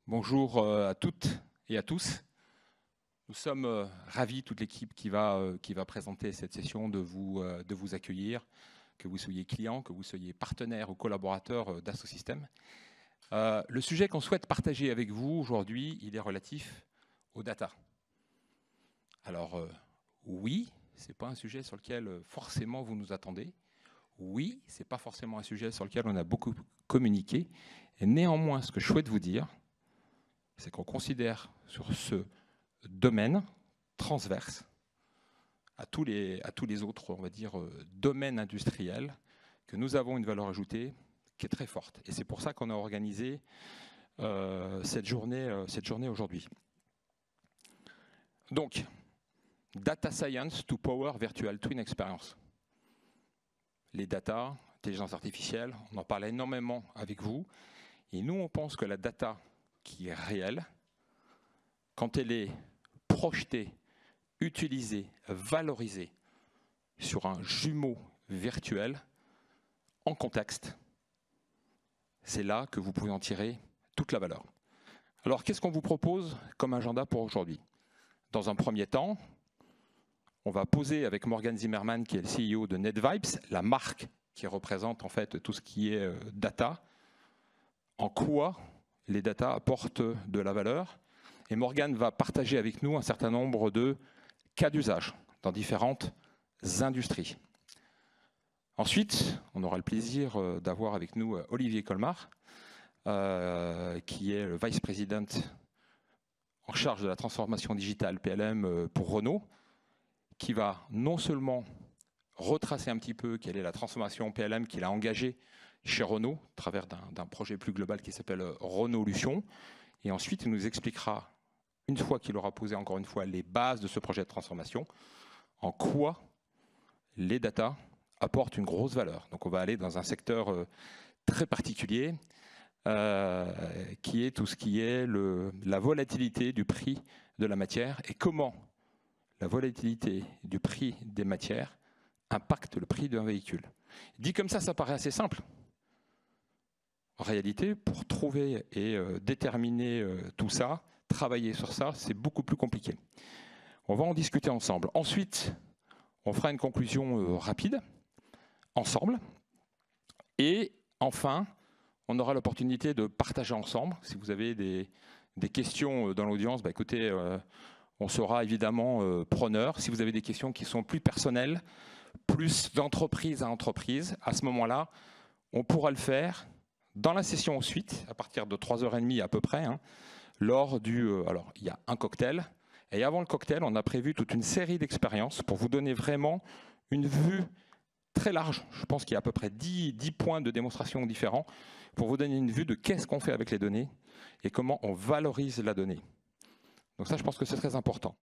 Bonjour à toutes et à tous. Nous sommes ravis, toute l'équipe qui va présenter cette session, de vous accueillir, que vous soyez client, que vous soyez partenaire ou collaborateur d'Assosystème. Le sujet qu'on souhaite partager avec vous aujourd'hui, il est relatif aux data. Alors oui, ce n'est pas un sujet sur lequel forcément vous nous attendez. Oui, ce n'est pas forcément un sujet sur lequel on a beaucoup communiqué. Et néanmoins, ce que je souhaite vous dire, c'est qu'on considère sur ce domaine transverse à tous les autres, on va dire, domaines industriels, que nous avons une valeur ajoutée qui est très forte. Et c'est pour ça qu'on a organisé cette journée aujourd'hui. Donc, Data Science to Power Virtual Twin Experience. Les data, intelligence artificielle, on en parle énormément avec vous. Et nous, on pense que la data qui est réelle, quand elle est projetée, utilisée, valorisée sur un jumeau virtuel, en contexte, c'est là que vous pouvez en tirer toute la valeur. Alors, qu'est-ce qu'on vous propose comme agenda pour aujourd'hui? Dans un premier temps, on va poser avec Morgan Zimmerman, qui est le CEO de NetVibes, la marque qui représente en fait tout ce qui est data, en quoi les data apportent de la valeur. Et Morgan va partager avec nous un certain nombre de cas d'usage dans différentes industries. Ensuite, on aura le plaisir d'avoir avec nous Olivier Colmar, qui est le vice-président en charge de la transformation digitale PLM pour Renault, qui va non seulement retracer un petit peu quelle est la transformation PLM qu'il a engagée chez Renault, à travers d'un projet plus global qui s'appelle Renaulution. Et ensuite, il nous expliquera, une fois qu'il aura posé encore une fois les bases de ce projet de transformation, en quoi les data apportent une grosse valeur. Donc on va aller dans un secteur très particulier, qui est tout ce qui est la volatilité du prix de la matière et comment la volatilité du prix des matières impacte le prix d'un véhicule. Dit comme ça paraît assez simple. En réalité, pour trouver et déterminer tout ça, travailler sur ça, c'est beaucoup plus compliqué. On va en discuter ensemble. Ensuite, on fera une conclusion rapide, ensemble. Et enfin, on aura l'opportunité de partager ensemble. Si vous avez des questions dans l'audience, bah écoutez, on sera évidemment preneur. Si vous avez des questions qui sont plus personnelles, plus d'entreprise à entreprise, à ce moment-là, on pourra le faire dans la session ensuite, à partir de 3h30 à peu près, hein, lors du... alors, il y a un cocktail. Et avant le cocktail, on a prévu toute une série d'expériences pour vous donner vraiment une vue très large. Je pense qu'il y a à peu près 10 points de démonstration différents pour vous donner une vue de qu'est-ce qu'on fait avec les données et comment on valorise la donnée. Donc ça, je pense que c'est très important.